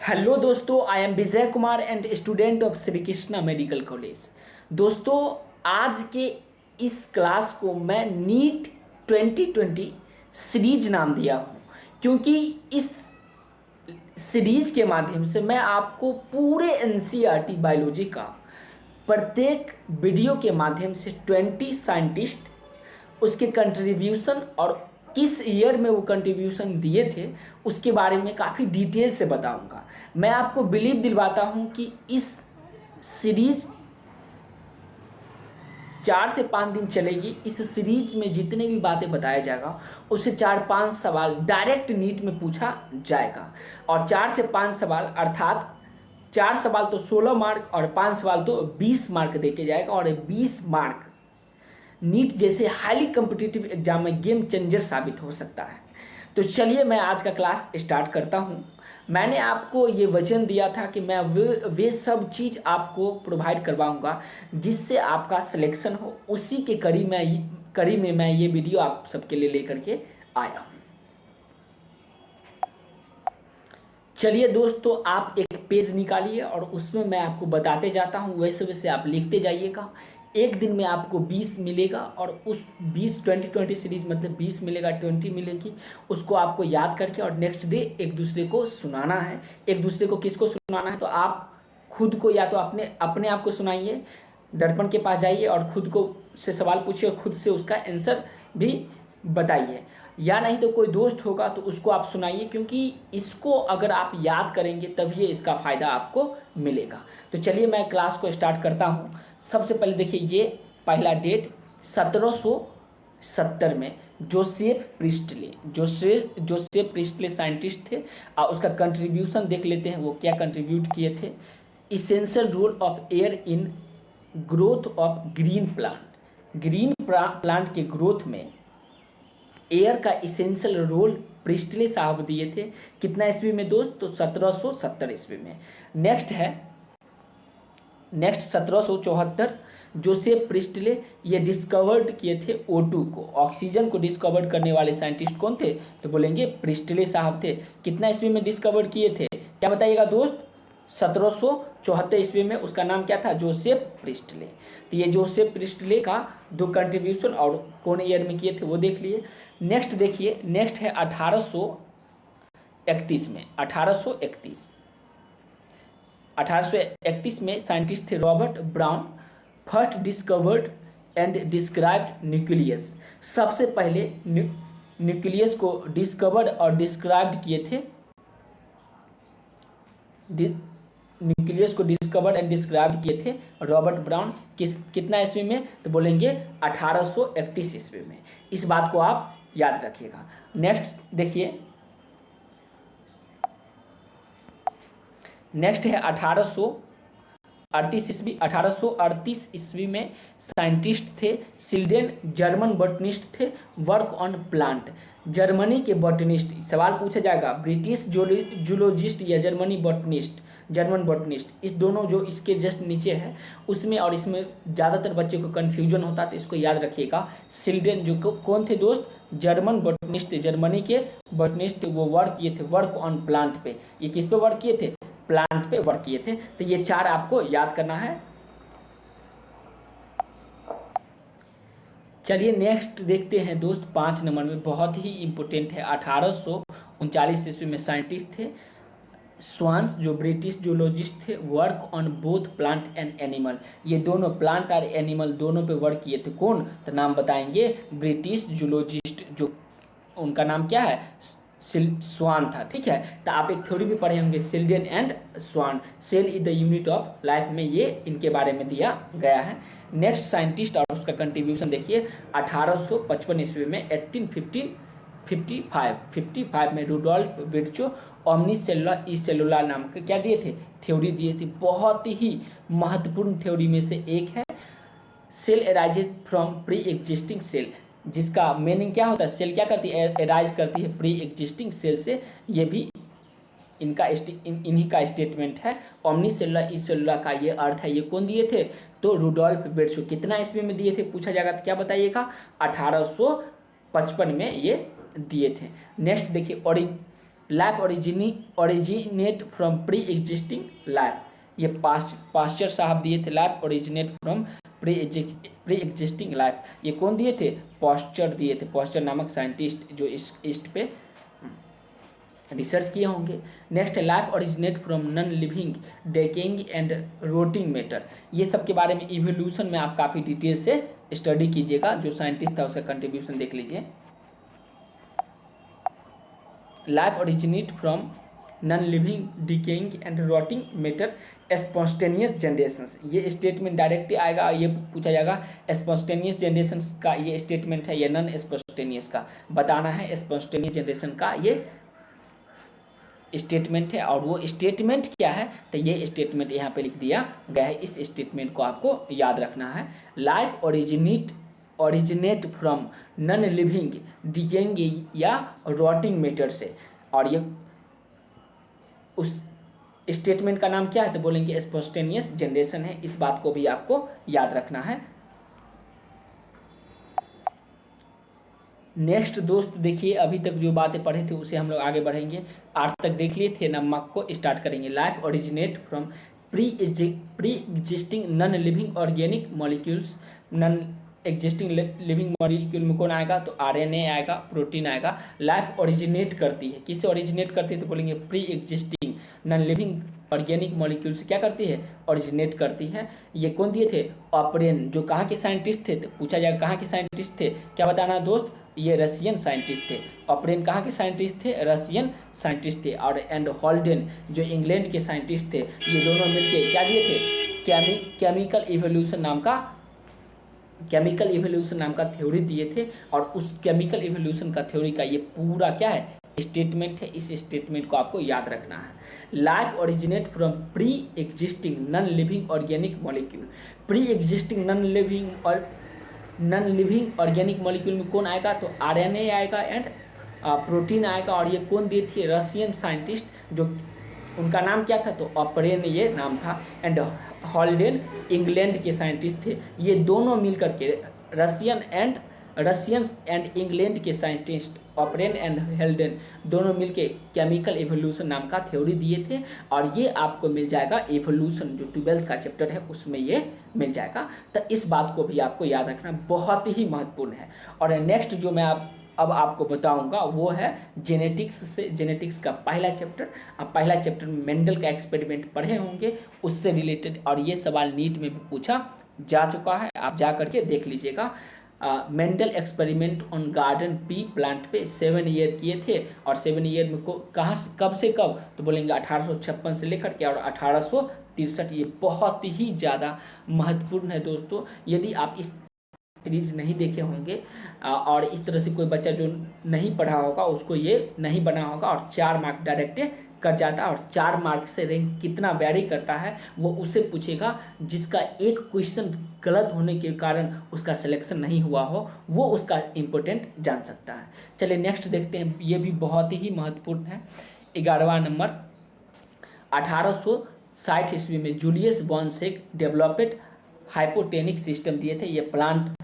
Hello दोस्तों, I am Vijay Kumar and student of Shri Krishna medical college. दोस्तों, आज के इस क्लास को मैं नीट 2020 सीरीज नाम दिया हूँ, क्योंकि इस सीरीज के माध्यम से मैं आपको पूरे एनसीईआरटी बायोलॉजी का प्रत्येक वीडियो के माध्यम से 20 साइंटिस्ट, उसके कंट्रीब्यूशन और किस ईयर में वो कंट्रीब्यूशन दिए थे उसके बारे में काफ़ी डिटेल से बताऊंगा। मैं आपको बिलीव दिलवाता हूं कि इस सीरीज 4 से 5 दिन चलेगी। इस सीरीज में जितने भी बातें बताया जाएगा उससे 4-5 सवाल डायरेक्ट नीट में पूछा जाएगा, और 4 से 5 सवाल अर्थात 4 सवाल तो 16 मार्क और 5 सवाल तो 20 मार्क देके जाएगा, और 20 मार्क नीट जैसे हाईली कम्पिटिटिव एग्जाम में गेम चेंजर साबित हो सकता है। तो चलिए मैं आज का क्लास स्टार्ट करता हूं। मैंने आपको ये वचन दिया था कि मैं वे सब चीज़ आपको प्रोवाइड करवाऊंगा जिससे आपका सिलेक्शन हो। उसी के कड़ी में मैं ये वीडियो आप सबके लिए लेकर के आया हूँ। चलिए दोस्तों, आप एक पेज निकालिए और उसमें मैं आपको बताते जाता हूँ, वैसे वैसे आप लिखते जाइएगा। एक दिन में आपको 20 मिलेगा, और उस 20 सीरीज मतलब 20 मिलेगा, 20 मिलेगी, उसको आपको याद करके और नेक्स्ट डे एक दूसरे को सुनाना है। एक दूसरे को किसको सुनाना है? तो आप खुद को या तो अपने आप को सुनाइए, दर्पण के पास जाइए और खुद को से सवाल पूछिए और खुद से उसका आंसर भी बताइए, या नहीं तो कोई दोस्त होगा तो उसको आप सुनाइए, क्योंकि इसको अगर आप याद करेंगे तभी इसका फ़ायदा आपको मिलेगा। तो चलिए मैं क्लास को स्टार्ट करता हूँ। सबसे पहले देखिए, ये पहला डेट 1770 में जोसेफ प्रिस्टले साइंटिस्ट थे, और उसका कंट्रीब्यूशन देख लेते हैं वो क्या कंट्रीब्यूट किए थे। Essential role of air in growth of green plant के ग्रोथ में एयर का इसेंशियल रोल प्रिस्टले साहब दिए थे। कितना ईस्वी में दोस्त? तो 1770 ईस्वी में। नेक्स्ट 1774 जोसेफ प्रिस्टले ये डिस्कवर्ड किए थे O2 को, ऑक्सीजन को डिस्कवर्ड करने वाले साइंटिस्ट कौन थे? तो बोलेंगे प्रिस्टले साहब थे। कितना ईस्वी में डिस्कवर्ड किए थे? क्या बताइएगा दोस्त? 1774 ईस्वी में। उसका नाम क्या था? Joseph Presley. तो ये जोसेफ प्रिस्टले का 2 कंट्रीब्यूशन और कौन ईयर में किए थे वो देख लिए। नेक्स्ट देखिए, नेक्स्ट है 1831 में। 1831 में साइंटिस्ट थे Robert brown, first discovered and described nucleus. सबसे पहले न्यूक्लियस को डिस्कवर्ड और डिस्क्राइब्ड किए थे। न्यूक्लियस को डिस्कवर्ड एंड डिस्क्राइब किए थे रॉबर्ट ब्राउन। कितना ईस्वी में? तो बोलेंगे 1831 ईस्वी में। इस बात को आप याद रखिएगा। नेक्स्ट देखिए, नेक्स्ट है 1838 ईस्वी में साइंटिस्ट थे सिल्डेन, जर्मन बॉटनिस्ट थे, वर्क ऑन प्लांट। जर्मनी के बॉटनिस्ट, सवाल पूछा जाएगा ब्रिटिश जूलॉजिस्ट या जर्मन बॉटनिस्ट, इस दोनों जो इसके जस्ट नीचे है उसमें और इसमें ज़्यादातर बच्चे को कन्फ्यूजन होता है, तो इसको याद रखिएगा। सिल्डेन जो कौन थे दोस्त? जर्मन बॉटनिस्ट थे, जर्मनी के बॉटनिस्ट थे। वो वर्क किए थे वर्क ऑन प्लांट पे। ये किस पे वर्क किए थे? प्लांट पे वर्क किए थे। तो ये 4 आपको याद करना है। चलिए नेक्स्ट देखते हैं दोस्त, 5 नंबर में बहुत ही इंपॉर्टेंट है। 1839 ईस्वी में साइंटिस्ट थे स्वान्स, जो ब्रिटिश जूलॉजिस्ट थे, work on both plant and animal. ये दोनों प्लांट और एनिमल दोनों पे वर्क किए थे। कौन? तो नाम बताएंगे ब्रिटिश जूलॉजिस्ट, जो उनका नाम क्या है? स्वान था। ठीक है, तो आप एक थ्योरी भी पढ़े होंगे, Schleiden and Schwann. Cell is the unit of life में ये इनके बारे में दिया गया है। नेक्स्ट साइंटिस्ट और उसका कंट्रीब्यूशन देखिए, 1855 ईस्वी में 1855 में रुडोल्फ विर्चो ओमनीसेलुलर ई सेलुलर नाम के क्या दिए थे? थ्योरी दिए थे। बहुत ही महत्वपूर्ण थ्योरी में से एक है। Cell arises from pre existing cell, जिसका मीनिंग क्या होता है? सेल क्या करती है? एराइज करती है प्री एग्जिस्टिंग सेल से। ये भी इन्हीं का स्टेटमेंट है। ओमनी सेलुलर ई सेलुलर का ये अर्थ है। ये कौन दिए थे? तो रुडोल्फ विर्चो। कितना ईस्वी में दिए थे पूछा जाएगा तो क्या बताइएगा? 1855 में ये दिए थे। नेक्स्ट देखिए, life originate from pre existing life, ये पास्चर साहब दिए थे। Life originate from pre existing life, ये कौन दिए थे? पास्चर दिए थे। पास्चर नामक साइंटिस्ट जो इस ईस्ट पे रिसर्च किए होंगे। नेक्स्ट है life originate from non living decaying and rotting matter, ये सब के बारे में इवोल्यूशन में आप काफ़ी डिटेल से स्टडी कीजिएगा। जो साइंटिस्ट था उसका कंट्रीब्यूशन देख लीजिए। Life originate from non living decaying and rotting matter spontaneous generations, ये स्टेटमेंट डायरेक्ट आएगा। ये पूछा जाएगा स्पॉन्टेनियस जनरेशंस का ये स्टेटमेंट है या नॉन स्पॉन्टेनियस का, बताना है। स्पॉन्टेनियस जनरेशन का ये स्टेटमेंट है, और वो स्टेटमेंट क्या है तो ये स्टेटमेंट यहाँ पे लिख दिया गया है। इस स्टेटमेंट को आपको याद रखना है। Life originate from non living decaying या रॉटिंग मैटर से, और ये उस स्टेटमेंट का नाम क्या है तो बोलेंगे स्पॉन्टेनियस जनरेशन है। इस बात को भी आपको याद रखना है। नेक्स्ट दोस्त देखिए, अभी तक जो बातें पढ़े थे उसे हम लोग आगे बढ़ेंगे। 8 तक देख लिए थे, नमक को स्टार्ट करेंगे। Life originate from pre existing non living organic molecules, non existing living molecule में कौन आएगा तो आरएनए आएगा, प्रोटीन आएगा। लाइफ ओरिजिनेट करती है, किससे ओरिजिनेट करती है तो बोलेंगे pre existing non living organic molecule से क्या करती है ओरिजिनेट करती है। ये कौन दिए थे? ऑपरेन, जो कहाँ के साइंटिस्ट थे तो पूछा जाएगा कहाँ के साइंटिस्ट थे, क्या बताना है दोस्त? ये रशियन साइंटिस्ट थे। ऑपरेन कहाँ के साइंटिस्ट थे? रशियन साइंटिस्ट थे। और एंड हॉल्डेन जो इंग्लैंड के साइंटिस्ट थे, ये दोनों मिलके क्या दिए थे? केमिकल इवोल्यूशन नाम का थ्योरी दिए थे। और उस केमिकल इवोल्यूशन का थ्योरी का ये पूरा क्या है स्टेटमेंट है। इस स्टेटमेंट को आपको याद रखना है। Life originate from pre existing non living organic molecule, pre existing non living organic molecule में कौन आएगा तो आरएनए आएगा एंड प्रोटीन आएगा। और ये कौन दिए थे? रशियन साइंटिस्ट, जो उनका नाम क्या था तो ऑपरेन ये नाम था। एंड हॉल्डेन इंग्लैंड के साइंटिस्ट थे। ये दोनों मिलकर के रशियंस एंड इंग्लैंड के साइंटिस्ट ऑपरेन एंड हेल्डेन दोनों मिलके केमिकल एवोल्यूशन नाम का थ्योरी दिए थे। और ये आपको मिल जाएगा एवोल्यूशन जो 12th का चैप्टर है उसमें ये मिल जाएगा। तो इस बात को भी आपको याद रखना बहुत ही महत्वपूर्ण है। और नेक्स्ट जो मैं अब आपको बताऊंगा वो है जेनेटिक्स का पहला चैप्टर। आप पहला चैप्टर में मेंडल का एक्सपेरिमेंट पढ़े होंगे, उससे रिलेटेड, और ये सवाल नीट में भी पूछा जा चुका है, आप जा करके देख लीजिएगा। Mendel experiment on garden pea plant पे 7 ईयर किए थे। और 7 ईयर में कहाँ कब से कब तो बोलेंगे 1856 से लेकर के और 1863। ये बहुत ही ज़्यादा महत्वपूर्ण है दोस्तों। यदि आप इस सीरीज नहीं देखे होंगे और इस तरह से कोई बच्चा जो नहीं पढ़ा होगा उसको ये नहीं बना होगा और 4 मार्क डायरेक्ट कट जाता है। और 4 मार्क से रैंक कितना वैरी करता है वो उससे पूछेगा जिसका एक क्वेश्चन गलत होने के कारण उसका सिलेक्शन नहीं हुआ हो, वो उसका इम्पोर्टेंट जान सकता है। चलिए नेक्स्ट देखते हैं, ये भी बहुत ही महत्वपूर्ण है। 11वां नंबर, 1860 ईस्वी में जूलियस बॉन्सेक डेवलपेड हाइपोटेनिक सिस्टम दिए थे। ये प्लांट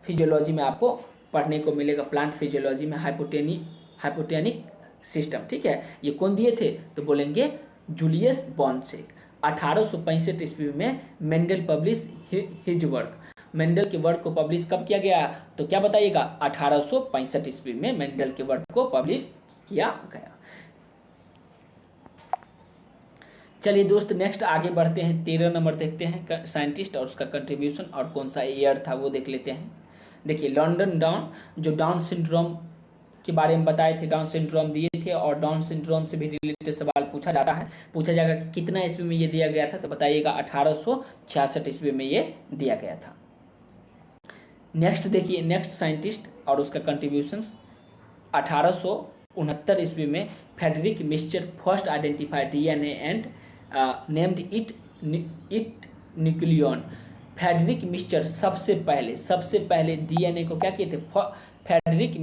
फिजियोलॉजी में आपको पढ़ने को मिलेगा, प्लांट फिजियोलॉजी में हाइपोटेनिक सिस्टम, ठीक है। ये कौन दिए थे तो बोलेंगे जूलियस बॉन्सेक। 1865 ईस्वी में Mendel publish his work, Mendel के वर्क को पब्लिश कब किया गया तो क्या बताइएगा 1865 ईस्वी में मेंडल के वर्क को पब्लिश किया गया। चलिए दोस्त नेक्स्ट आगे बढ़ते हैं, 13 नंबर देखते हैं साइंटिस्ट और उसका कंट्रीब्यूशन और कौन सा ईयर था वो देख लेते हैं। देखिए लॉन्डन डाउन, जो डाउन सिंड्रोम के बारे में बताए थे, डाउन सिंड्रोम दिए थे। और डाउन सिंड्रोम से भी रिलेटेड सवाल पूछा जाता है, पूछा जाएगा कि कितना ईस्वी में ये दिया गया था तो बताइएगा 1866 ईस्वी में ये दिया गया था। नेक्स्ट देखिए, नेक्स्ट साइंटिस्ट और उसका कंट्रीब्यूशंस। 1869 ईस्वी में Friedrich Miescher first identified DNA and named it nuclein. Friedrich Miescher सबसे पहले डीएनए को क्या किए थे? फ्रेडरिक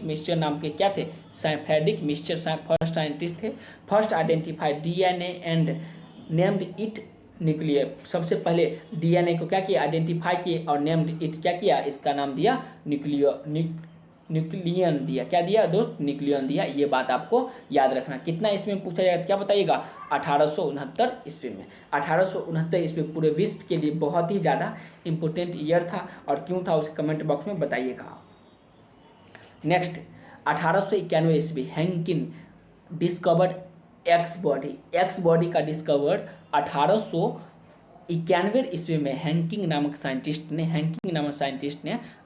मिक्सचर नाम के क्या थे? फ्रेडरिक मिक्सचर फर्स्ट साइंटिस्ट थे। First identified DNA and named it nuclear, सबसे पहले डीएनए को क्या किया? आइडेंटिफाई किए और नेम्ड इट क्या किया? इसका नाम दिया न्यूक्लियन दिया। क्या दिया दोस्त? न्यूक्लियन दिया। ये बात आपको याद रखना। कितना ईस्वी में पूछा जाएगा, क्या बताइएगा? 1869 ईस्वी में। 1869 ईस्वी पूरे विश्व के लिए बहुत ही ज़्यादा इंपॉर्टेंट ईयर था, और क्यों था उसे कमेंट बॉक्स में बताइएगा। नेक्स्ट 1891 ईस्वी Hankin discovered X body. X body का डिस्कवर्ड 1891 ईस्वी में हैंकिंग नामक साइंटिस्ट ने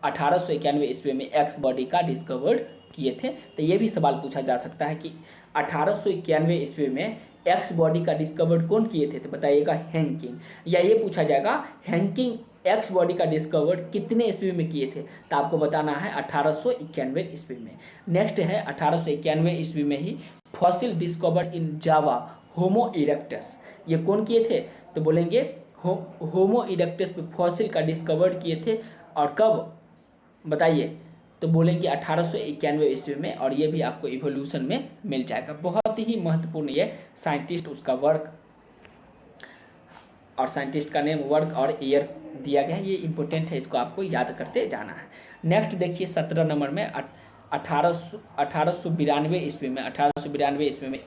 1891 ईस्वी में एक्स बॉडी का डिस्कवर्ड किए थे। तो ये भी सवाल पूछा जा सकता है कि 1891 ईस्वी में एक्स बॉडी का डिस्कवर्ड कौन किए थे? तो बताइएगा हैंकिंग। या ये पूछा जाएगा हैंकिंग एक्स बॉडी का डिस्कवर्ड कितने ईस्वी में किए थे? तो आपको बताना है 1891 ईस्वी में। नेक्स्ट है 1891 ईस्वी में ही fossil discovered in Java Homo erectus. ये कौन किए थे? तो बोलेंगे होमो इरेक्टस पे फॉसिल का डिस्कवर्ड किए थे। और कब बताइए? तो बोलेंगे 1891 ईस्वी में। और ये भी आपको इवोल्यूशन में मिल जाएगा। बहुत ही महत्वपूर्ण ये साइंटिस्ट, उसका वर्क और साइंटिस्ट का नेम, वर्क और ईयर दिया गया है। ये इंपॉर्टेंट है, इसको आपको याद करते जाना है। नेक्स्ट देखिए 17 नंबर में 1892 ईस्वी में 1892 ईस्वी में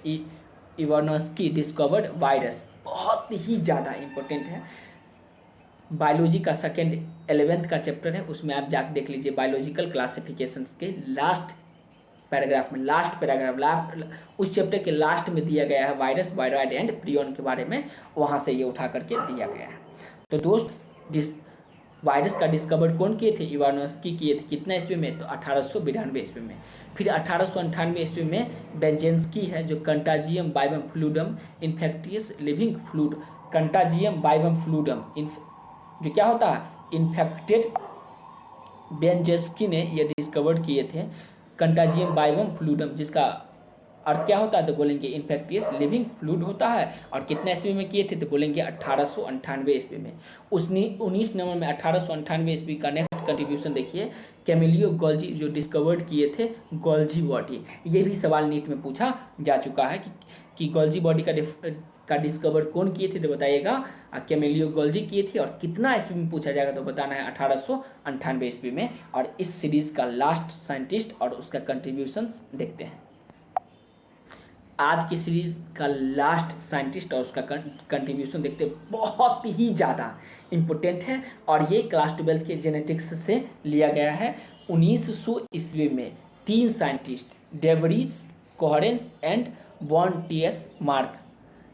इवानोस्की डिस्कवर्ड वायरस। बहुत ही ज़्यादा इंपॉर्टेंट है। बायोलॉजी का सेकेंड 11th का चैप्टर है, उसमें आप जाकर देख लीजिए। बायोलॉजिकल क्लासिफिकेशन के लास्ट पैराग्राफ में, उस चैप्टर के लास्ट में दिया गया है वायरस, वायरॉइड एंड प्रियन के बारे में। वहाँ से ये उठा करके दिया गया है। तो दोस्त वायरस का डिस्कवर कौन किए थे? इवानोस्की किए थे। कितना ईस्वी में? तो 1892 ईस्वी में। फिर 1898 ईस्वी में बेंजेंस्की है, जो contagium vivum fluidum infectious living fluid, contagium vivum fluidum जो क्या होता है? इन्फेक्टेड। बेंजेंस्की ने ये डिस्कवर किए थे कंटाजियम बाइबम फ्लूडम, जिसका अर्थ क्या होता है? तो बोलेंगे इन्फेक्टियस लिविंग फ्लूड होता है। और कितना ईस्वी में किए थे? तो बोलेंगे 1898 ईस्वी में। 19 नंबर में 1898 ईस्वी का नेक्स्ट कंट्रीब्यूशन देखिए, कैमिलियो गोल्जी जो डिस्कवर्ड किए थे गोल्जी बॉडी। ये भी सवाल नीट में पूछा जा चुका है कि गोल्जी बॉडी का डिस्कवर कौन किए थे? तो बताइएगा कैमिलियो गोल्जी किए थे। और कितना ईस्वी में पूछा जाएगा? तो बताना है 1898 ईस्वी में। और इस सीरीज का लास्ट साइंटिस्ट और उसका कंट्रीब्यूशन देखते हैं। आज की सीरीज का लास्ट साइंटिस्ट और उसका कंट्रीब्यूशन देखते हैं। बहुत ही ज़्यादा इम्पोर्टेंट है, और ये क्लास 12 के जेनेटिक्स से लिया गया है। 1900 ईस्वी में 3 scientist, de Vries, Correns and von Tschermak,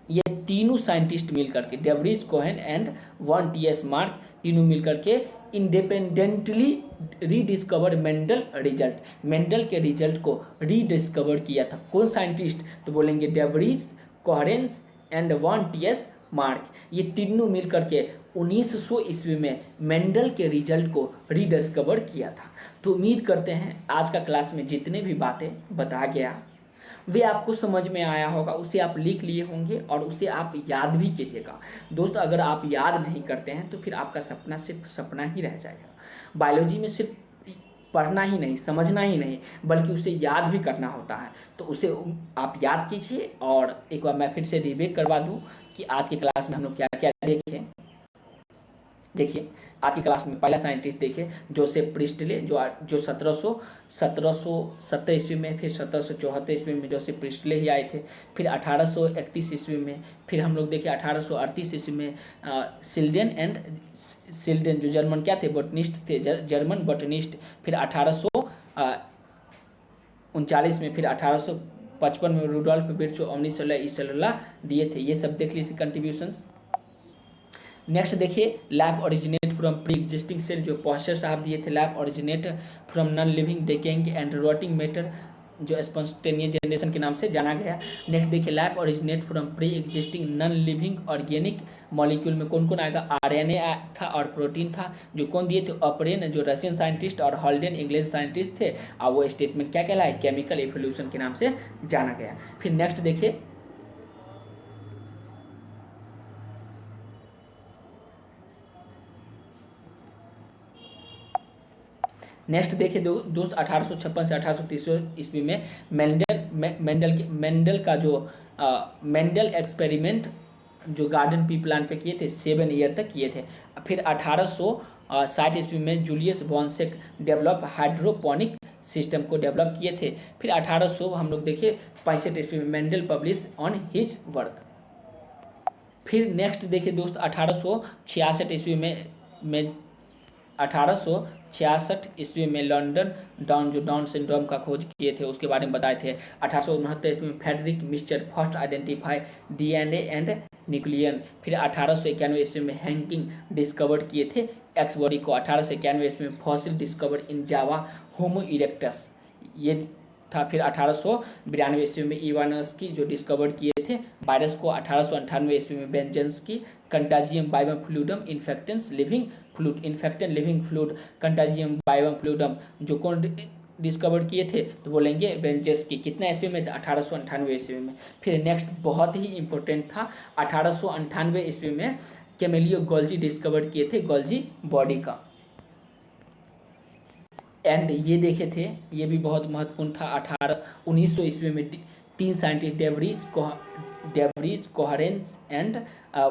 ये तीनों साइंटिस्ट मिलकर के, de Vries, Correns and von Tschermak, तीनों मिलकर के independently rediscover Mendel result, Mendel के रिजल्ट को रीडिस्कवर किया था। कौन साइंटिस्ट? तो बोलेंगे de Vries, Correns and von Tschermak. ये तीनों मिलकर के 1900 ईस्वी में मेंडल के रिजल्ट को रीडिस्कवर किया था। तो उम्मीद करते हैं आज का क्लास में जितने भी बातें बता गया वे आपको समझ में आया होगा, उसे आप लिख लिए होंगे और उसे आप याद भी कीजिएगा। दोस्त अगर आप याद नहीं करते हैं तो फिर आपका सपना सिर्फ सपना ही रह जाएगा। बायोलॉजी में सिर्फ पढ़ना ही नहीं, समझना ही नहीं, बल्कि उसे याद भी करना होता है। तो उसे आप याद कीजिए। और एक बार मैं फिर से रिवीक करवा दूं कि आज की क्लास में हम लोग क्या क्या देखें। देखिए आज की क्लास में पहला साइंटिस्ट देखिए जोसेफ प्रिस्टले, जो 1770 ईस्वी में, फिर 1774 ईस्वी में जोसेफ प्रिस्टले ही आए थे। फिर 1831 ईस्वी में, फिर हम लोग देखें 1838 ईस्वी में सिल्डन जो जर्मन क्या थे? बॉटनिस्ट थे, जर्मन बॉटनिस्ट। फिर 1839 में, फिर 1855 में रूडोल्फ विर्चो ओमनी सेलुला दिए थे। ये सब देख लीजिए कंट्रीब्यूशंस। नेक्स्ट देखिए life originate from pre existing cell, जो पॉस्चर साहब दिए थे। Life originate from non living decaying and rotting matter, जो स्पॉन्टेनियस जनरेशन के नाम से जाना गया। नेक्स्ट देखिए life originate from pre existing non living organic molecule में कौन कौन आएगा? आरएनए था और प्रोटीन था। जो कौन दिए थे? ऑपरेन जो रशियन साइंटिस्ट और हॉल्डेन इंग्लिश साइंटिस्ट थे। और वो स्टेटमेंट क्या कहलाए? केमिकल इवोल्यूशन के नाम से जाना गया। फिर नेक्स्ट देखिए नेक्स्ट देखिए दोस्त 1856 से 1830 ईस्वी में मेंडल का जो मेंडल एक्सपेरिमेंट जो गार्डन पी प्लांट पे किए थे 7 ईयर तक किए थे। फिर 1800 60 ईस्वी में जूलियस बॉन्सेक डेवलप हाइड्रोपोनिक सिस्टम को डेवलप किए थे। फिर 1800 हम लोग देखे 65 ईस्वी में Mendel publish on his work. फिर नेक्स्ट देखिए दोस्त 1866 ईस्वी में 1866 ईस्वी में लंदन डाउन सिंड्रोम का खोज किए थे, उसके बारे में बताए थे। 1869 ईस्वी में Friedrich Miescher first identify DNA and nuclein. फिर 1891 ईस्वी में हैंकिंग डिस्कवर्ड किए थे एक्स बॉडी को। 1891 ईस्वी में fossil discovered in Java Homo erectus ये था। फिर 1892 ईस्वी में इवानस्की जो डिस्कवर्ड किए थे वायरस को। 1898 ईस्वी में बेंजेंस्की contagium vivum fluidum infectious living fluid contagium vivum fluidum जो कौन डिस्कवर किए थे, तो बोलेंगे बेंजेस्की। कितना ईस्वी में? 1898 ईस्वी में। फिर नेक्स्ट बहुत ही इंपॉर्टेंट था 1898 ईस्वी में कैमेलियो गोल्जी डिस्कवर किए थे गोल्जी बॉडी का। एंड ये देखे थे, ये भी बहुत महत्वपूर्ण था। 1900 ईस्वी में 3 scientist de Vries Correns and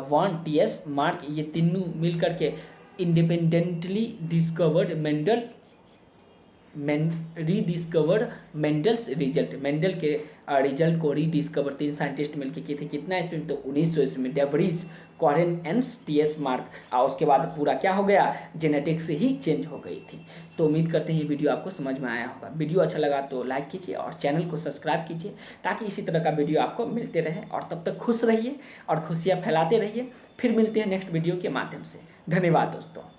von Tschermak ये तीनों मिल करके independently rediscovered Mendel's result. Mendel के रिजल्ट को रीडिस्कवर 3 साइंटिस्ट मिलकर किए थे। कितना ईस्वी में? तो 1900 ईस्वी में डेवरीज कोहेरेंस एंड टीएस मार्क। और उसके बाद पूरा क्या हो गया? जेनेटिक्स से ही चेंज हो गई थी। तो उम्मीद करते हैं ये वीडियो आपको समझ में आया होगा। वीडियो अच्छा लगा तो लाइक कीजिए और चैनल को सब्सक्राइब कीजिए ताकि इसी तरह का वीडियो आपको मिलते रहे। और तब तक खुश रहिए और खुशियाँ फैलाते रहिए। फिर मिलते हैं नेक्स्ट वीडियो के माध्यम से। धन्यवाद दोस्तों।